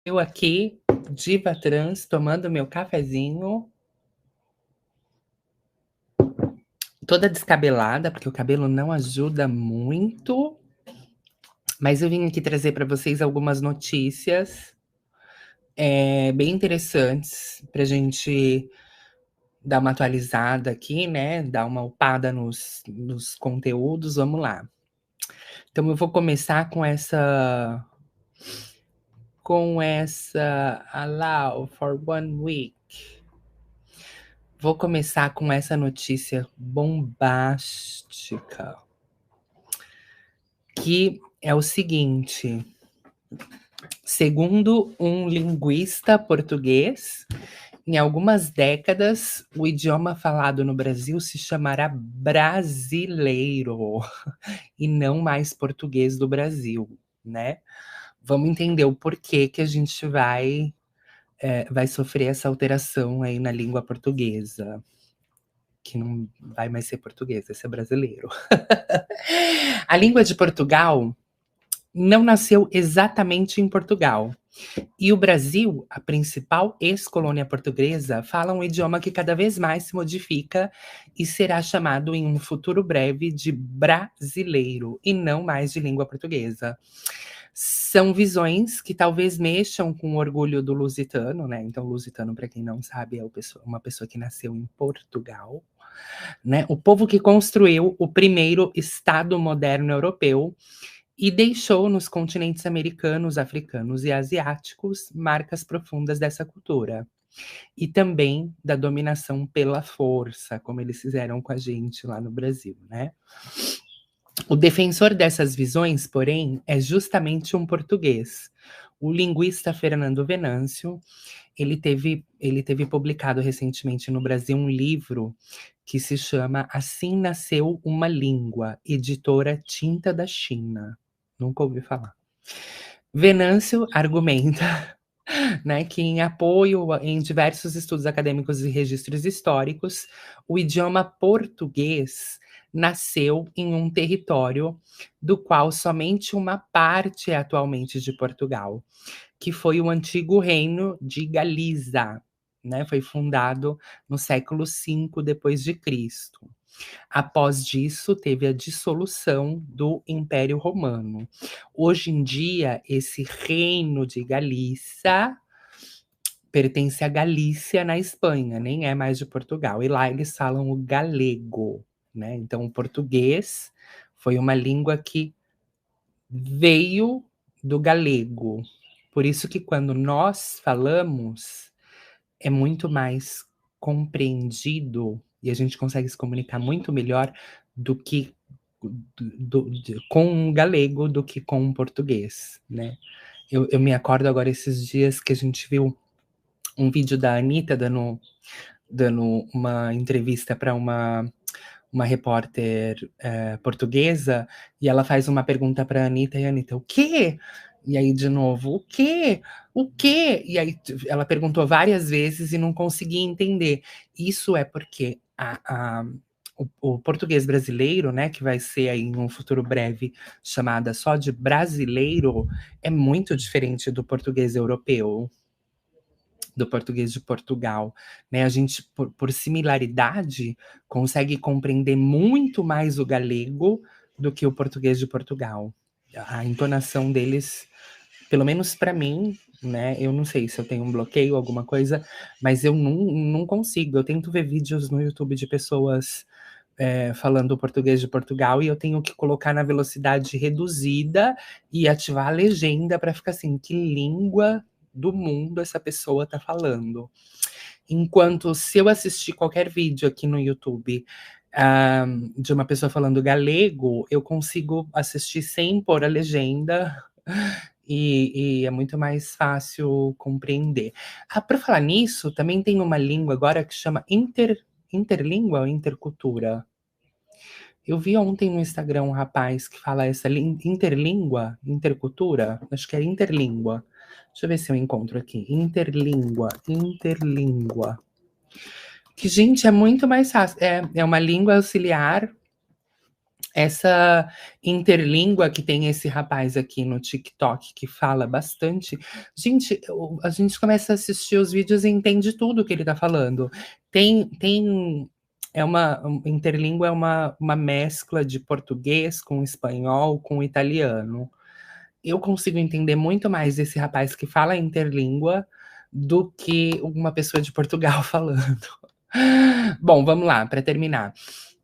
Eu aqui, diva trans, tomando meu cafezinho, toda descabelada, porque o cabelo não ajuda muito. Mas eu vim aqui trazer para vocês algumas notícias bem interessantes para a gente dar uma atualizada aqui, né? Dar uma upada nos conteúdos. Vamos lá. Então eu vou começar com essa Allow for 1 week. Vou começar com essa notícia bombástica, que é o seguinte: segundo um linguista português, em algumas décadas, o idioma falado no Brasil se chamará brasileiro e não mais português do Brasil, né? Vamos entender o porquê que a gente vai sofrer essa alteração aí na língua portuguesa, que não vai mais ser português, vai ser brasileiro. A língua de Portugal não nasceu exatamente em Portugal. E o Brasil, a principal ex-colônia portuguesa, fala um idioma que cada vez mais se modifica e será chamado em um futuro breve de brasileiro e não mais de língua portuguesa. São visões que talvez mexam com o orgulho do lusitano, né? Então, lusitano, para quem não sabe, é uma pessoa que nasceu em Portugal, né? O povo que construiu o primeiro Estado moderno europeu e deixou nos continentes americanos, africanos e asiáticos marcas profundas dessa cultura. E também da dominação pela força, como eles fizeram com a gente lá no Brasil, né? O defensor dessas visões, porém, é justamente um português. O linguista Fernando Venâncio, ele teve publicado recentemente no Brasil um livro que se chama Assim Nasceu uma Língua, editora Tinta da China. Nunca ouvi falar. Venâncio argumenta, né, que em apoio em diversos estudos acadêmicos e registros históricos, o idioma português nasceu em um território do qual somente uma parte é atualmente de Portugal, que foi o antigo reino de Galiza, né? Foi fundado no século V depois de Cristo. Após disso, teve a dissolução do Império Romano. Hoje em dia, esse reino de Galícia pertence à Galícia, na Espanha, nem é mais de Portugal. E lá eles falam o galego, né? Então, o português foi uma língua que veio do galego. Por isso que quando nós falamos, é muito mais compreendido e a gente consegue se comunicar muito melhor do que com um galego do que com um português, né? Eu me acordo agora esses dias que a gente viu um vídeo da Anitta dando uma entrevista para uma repórter portuguesa, e ela faz uma pergunta para a Anitta, e a Anitta, o quê? E aí, de novo, o quê? O quê? E aí ela perguntou várias vezes e não conseguia entender. Isso é porque o português brasileiro, né, que vai ser aí em um futuro breve chamada só de brasileiro, é muito diferente do português europeu, do português de Portugal, né? A gente, por similaridade, consegue compreender muito mais o galego do que o português de Portugal. A entonação deles, pelo menos para mim, né? Eu não sei se eu tenho um bloqueio, alguma coisa, mas eu não consigo. Eu tento ver vídeos no YouTube de pessoas falando o português de Portugal e eu tenho que colocar na velocidade reduzida e ativar a legenda para ficar assim, que língua do mundo essa pessoa tá falando. Enquanto se eu assistir qualquer vídeo aqui no YouTube de uma pessoa falando galego, eu consigo assistir sem pôr a legenda e é muito mais fácil compreender. Por falar nisso, também tem uma língua agora que chama interlíngua ou intercultura. Eu vi ontem no Instagram um rapaz que fala essa interlíngua, intercultura, acho que é interlíngua. Deixa eu ver se eu encontro aqui. Interlíngua. Que, gente, é muito mais fácil. É uma língua auxiliar Essa interlíngua que tem esse rapaz aqui no TikTok que fala bastante. Gente, a gente começa a assistir os vídeos e entende tudo que ele tá falando. Tem é uma interlíngua é uma mescla de português com espanhol com italiano. Eu consigo entender muito mais esse rapaz que fala interlíngua do que uma pessoa de Portugal falando. Bom, vamos lá, para terminar.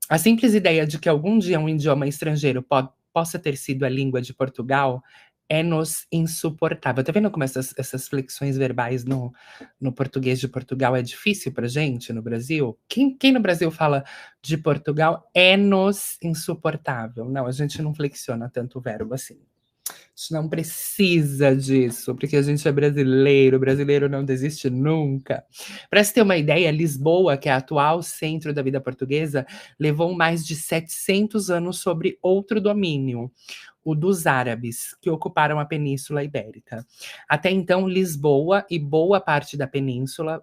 A simples ideia de que algum dia um idioma estrangeiro possa ter sido a língua de Portugal é-nos insuportável. Tá vendo como essas flexões verbais no português de Portugal é difícil pra gente no Brasil? Quem no Brasil fala de Portugal é-nos insuportável? Não, a gente não flexiona tanto o verbo assim. A gente não precisa disso, porque a gente é brasileiro, o brasileiro não desiste nunca. Para se ter uma ideia, Lisboa, que é a atual centro da vida portuguesa, levou mais de 700 anos sobre outro domínio, o dos árabes, que ocuparam a Península Ibérica. Até então, Lisboa e boa parte da península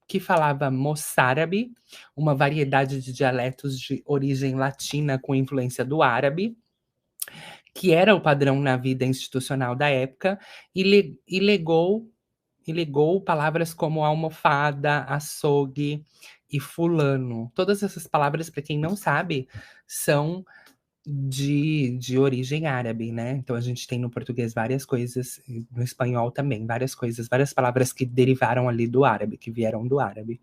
que falava moçárabe, uma variedade de dialetos de origem latina com influência do árabe, que era o padrão na vida institucional da época, e legou palavras como almofada, açougue e fulano. Todas essas palavras, para quem não sabe, são de origem árabe, né? Então a gente tem no português várias coisas, no espanhol também, várias coisas, várias palavras que derivaram ali do árabe, que vieram do árabe.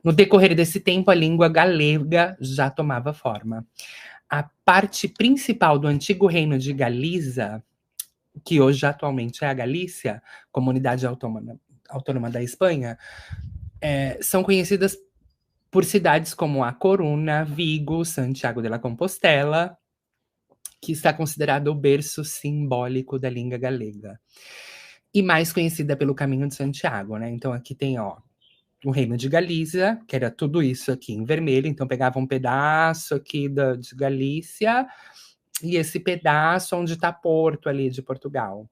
No decorrer desse tempo, a língua galega já tomava forma. A parte principal do antigo reino de Galiza, que hoje atualmente é a Galícia, comunidade autônoma da Espanha, são conhecidas por cidades como A Coruña, Vigo, Santiago de la Compostela, que está considerado o berço simbólico da língua galega. E mais conhecida pelo Caminho de Santiago, né? Então aqui tem, ó, o Reino de Galícia, que era tudo isso aqui em vermelho, então pegava um pedaço aqui de Galícia e esse pedaço onde está Porto ali de Portugal.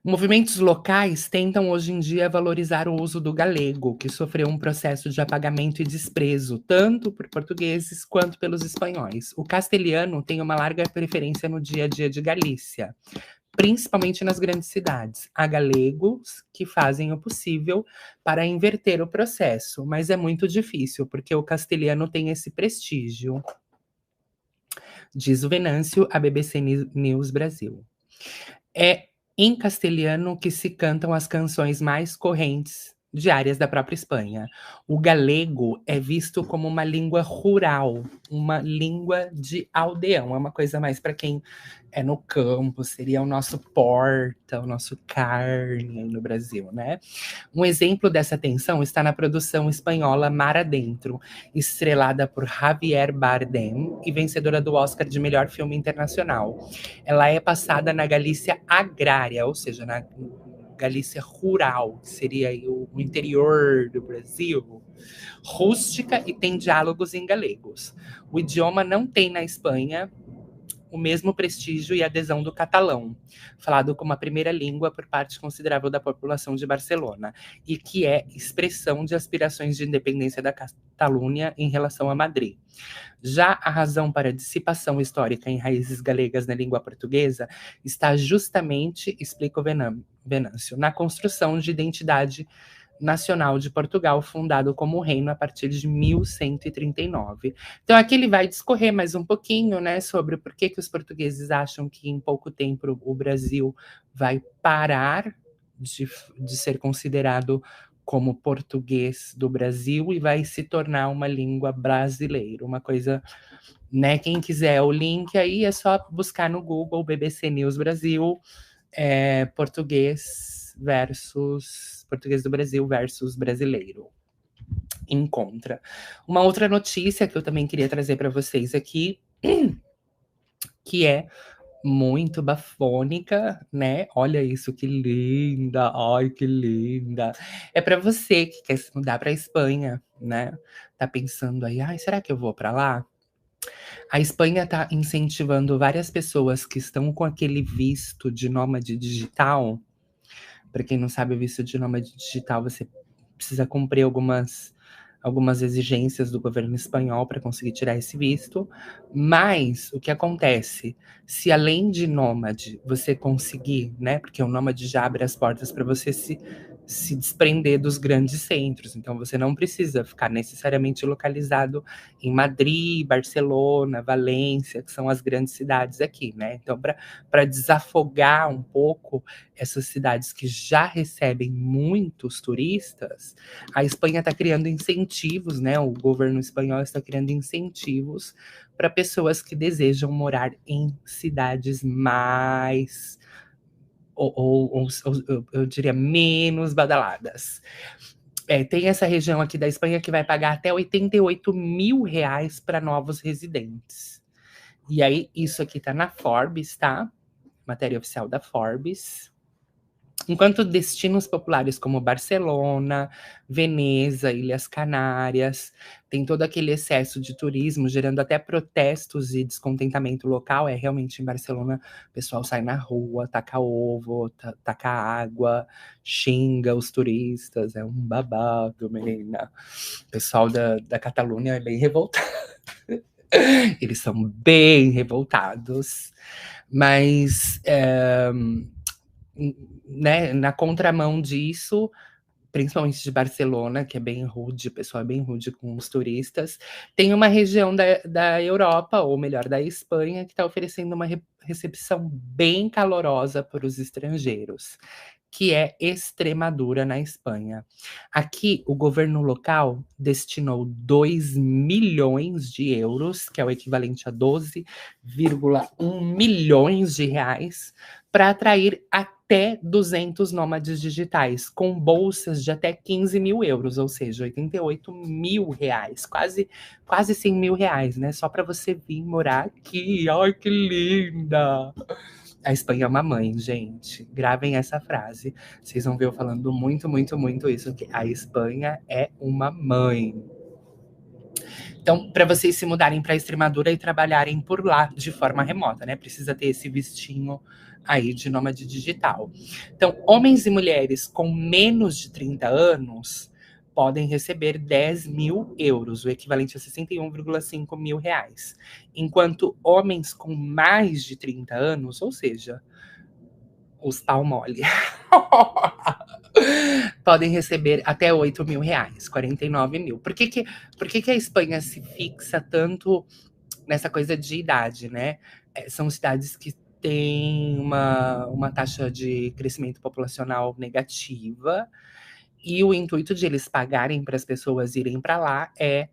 Movimentos locais tentam hoje em dia valorizar o uso do galego, que sofreu um processo de apagamento e desprezo, tanto por portugueses quanto pelos espanhóis. O castelhano tem uma larga preferência no dia a dia de Galícia, principalmente nas grandes cidades. Há galegos que fazem o possível para inverter o processo, mas é muito difícil, porque o castelhano tem esse prestígio, diz o Venâncio à BBC News Brasil. É em castelhano que se cantam as canções mais correntes diárias da própria Espanha. O galego é visto como uma língua rural, uma língua de aldeão. É uma coisa mais para quem é no campo, seria o nosso porta, o nosso carne aí no Brasil, né? Um exemplo dessa tensão está na produção espanhola Mar Adentro, estrelada por Javier Bardem e vencedora do Oscar de melhor filme internacional. Ela é passada na Galícia agrária, ou seja, na Galícia rural, que seria aí o interior do Brasil, rústica e tem diálogos em galegos. O idioma não tem na Espanha o mesmo prestígio e adesão do catalão, falado como a primeira língua por parte considerável da população de Barcelona, e que é expressão de aspirações de independência da Catalunha em relação a Madrid. Já a razão para a dissipação histórica em raízes galegas na língua portuguesa está justamente, explica o Venâncio, na construção de identidade nacional de Portugal, fundado como reino a partir de 1139. Então aqui ele vai discorrer mais um pouquinho, né, sobre por que os portugueses acham que em pouco tempo o Brasil vai parar de ser considerado como português do Brasil e vai se tornar uma língua brasileira, uma coisa, né, quem quiser o link aí é só buscar no Google BBC News Brasil, português do Brasil versus brasileiro. Encontra. Uma outra notícia que eu também queria trazer para vocês aqui, que é muito bafônica, né? Olha isso, que linda! Ai, que linda! É para você que quer se mudar para Espanha, né? Tá pensando aí, ai, será que eu vou para lá? A Espanha está incentivando várias pessoas que estão com aquele visto de nômade digital. Para quem não sabe, o visto de nômade digital, você precisa cumprir algumas exigências do governo espanhol para conseguir tirar esse visto, mas o que acontece? Se além de nômade você conseguir, né, porque o nômade já abre as portas para você se desprender dos grandes centros, então você não precisa ficar necessariamente localizado em Madrid, Barcelona, Valência, que são as grandes cidades aqui, né? Então, para desafogar um pouco essas cidades que já recebem muitos turistas, a Espanha está criando incentivos, né? O governo espanhol está criando incentivos para pessoas que desejam morar em cidades mais ou eu diria menos badaladas. Tem essa região aqui da Espanha que vai pagar até 88 mil reais para novos residentes. E aí, isso aqui tá na Forbes, tá? Matéria oficial da Forbes. Enquanto destinos populares como Barcelona, Veneza, Ilhas Canárias, tem todo aquele excesso de turismo, gerando até protestos e descontentamento local. É realmente em Barcelona, o pessoal sai na rua, taca ovo, taca água, xinga os turistas, é um babado, menina. O pessoal da Catalunha é bem revoltado. Eles são bem revoltados, mas né, na contramão disso, principalmente de Barcelona, que é bem rude, o pessoal é bem rude com os turistas, tem uma região da Europa, ou melhor, da Espanha, que está oferecendo uma recepção bem calorosa para os estrangeiros, que é Extremadura, na Espanha. Aqui, o governo local destinou 2 milhões de euros, que é o equivalente a 12,1 milhões de reais, para atrair até 200 nômades digitais, com bolsas de até 15 mil euros, ou seja, 88 mil reais, quase 100 mil reais, né? Só para você vir morar aqui. Ai, que linda! A Espanha é uma mãe, gente. Gravem essa frase. Vocês vão ver eu falando muito, muito, muito isso, que a Espanha é uma mãe. Então, para vocês se mudarem para Extremadura e trabalharem por lá de forma remota, né? Precisa ter esse vistinho aí de nômade digital. Então, homens e mulheres com menos de 30 anos podem receber 10 mil euros, o equivalente a 61,5 mil reais. Enquanto homens com mais de 30 anos, ou seja, os pau mole, podem receber até 8 mil reais, 49 mil. Por que a Espanha se fixa tanto nessa coisa de idade, né? São cidades que têm uma taxa de crescimento populacional negativa, e o intuito de eles pagarem para as pessoas irem para lá é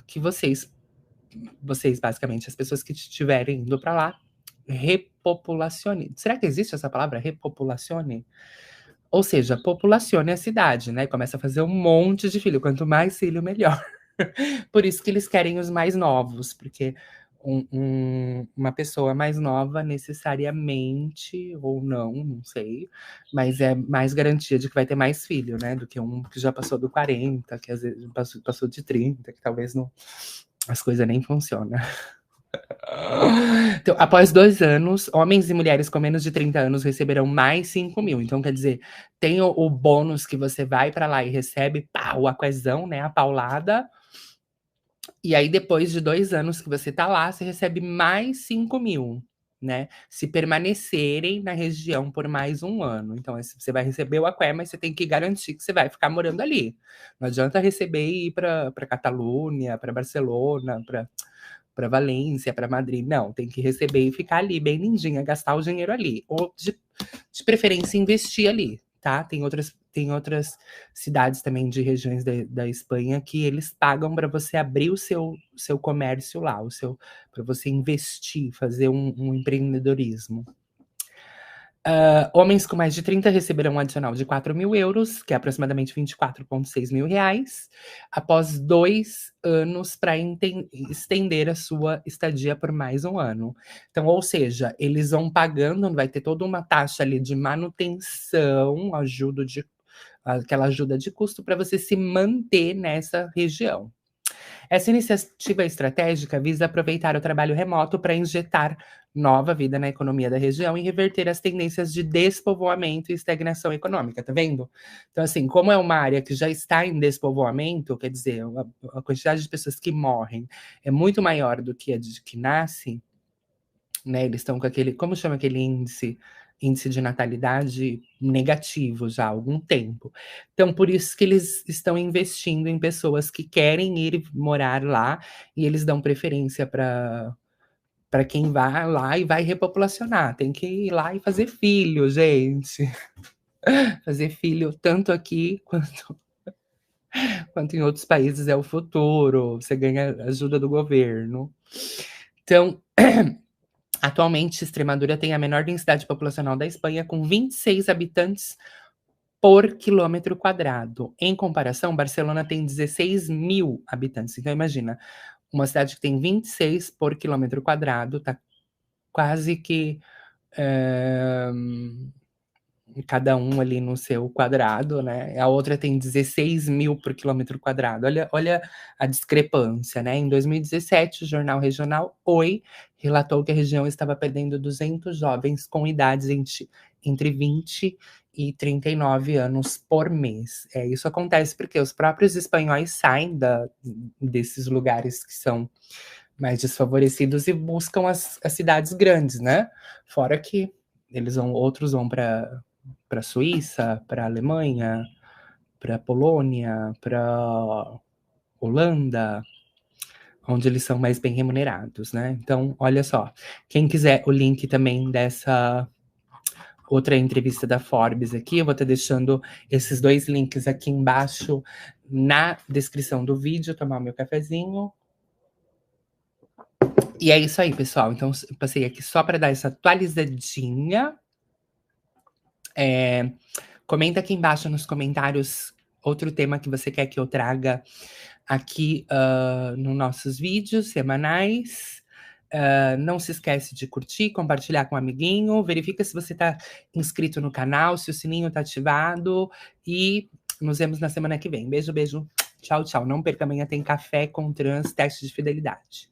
que vocês, basicamente, as pessoas que estiverem indo para lá, repopulacione. Será que existe essa palavra, repopulacione? Ou seja, populacione a cidade, né? Começa a fazer um monte de filho. Quanto mais filho, melhor. Por isso que eles querem os mais novos, porque uma pessoa mais nova, necessariamente, ou não sei, mas é mais garantia de que vai ter mais filho, né? Do que um que já passou do 40, que às vezes passou de 30, que talvez não, as coisas nem funcionam. Então, após 2 anos, homens e mulheres com menos de 30 anos receberão mais 5 mil. Então, quer dizer, tem o bônus que você vai para lá e recebe, pá, o aquezão, né, a paulada. E aí, depois de 2 anos que você tá lá, você recebe mais 5 mil, né? Se permanecerem na região por mais 1 ano. Então, você vai receber o aqué, mas você tem que garantir que você vai ficar morando ali. Não adianta receber e ir para Catalunha, para Barcelona, para Valência, para Madrid. Não, tem que receber e ficar ali, bem lindinha, gastar o dinheiro ali. Ou, de preferência, investir ali, tá? Tem outras cidades também de regiões da Espanha que eles pagam para você abrir o seu comércio lá, para você investir, fazer um empreendedorismo. Homens com mais de 30 receberão um adicional de 4 mil euros, que é aproximadamente 24,6 mil reais, após 2 anos para estender a sua estadia por mais 1 ano. Então, ou seja, eles vão pagando, vai ter toda uma taxa ali de manutenção, aquela ajuda de custo para você se manter nessa região. Essa iniciativa estratégica visa aproveitar o trabalho remoto para injetar nova vida na economia da região e reverter as tendências de despovoamento e estagnação econômica, tá vendo? Então, assim, como é uma área que já está em despovoamento, quer dizer, a quantidade de pessoas que morrem é muito maior do que a de que nascem, né? Eles estão com aquele, como chama aquele índice? Índice de natalidade negativo já há algum tempo. Então, por isso que eles estão investindo em pessoas que querem ir morar lá e eles dão preferência para quem vai lá e vai repopulacionar. Tem que ir lá e fazer filho, gente. Fazer filho tanto aqui quanto em outros países é o futuro. Você ganha ajuda do governo. Então, atualmente, Extremadura tem a menor densidade populacional da Espanha, com 26 habitantes por quilômetro quadrado. Em comparação, Barcelona tem 16 mil habitantes. Então, imagina, uma cidade que tem 26 por quilômetro quadrado, tá quase que cada um ali no seu quadrado, né? A outra tem 16 mil por quilômetro quadrado. Olha a discrepância, né? Em 2017, o jornal regional Oi relatou que a região estava perdendo 200 jovens com idades entre 20 e 39 anos por mês. Isso acontece porque os próprios espanhóis saem desses lugares que são mais desfavorecidos e buscam as cidades grandes, né? Fora que outros vão para Suíça, para Alemanha, para Polônia, para Holanda, onde eles são mais bem remunerados, né? Então, olha só, quem quiser o link também dessa outra entrevista da Forbes aqui, eu vou estar deixando esses 2 links aqui embaixo na descrição do vídeo, tomar o meu cafezinho. E é isso aí, pessoal. Então, eu passei aqui só para dar essa atualizadinha. Comenta aqui embaixo nos comentários outro tema que você quer que eu traga aqui nos nossos vídeos semanais. Não se esquece de curtir, compartilhar com um amiguinho. Verifica se você está inscrito no canal, se o sininho está ativado. E nos vemos na semana que vem. Beijo, beijo. Tchau, tchau. Não perca, amanhã tem café com trans, teste de fidelidade.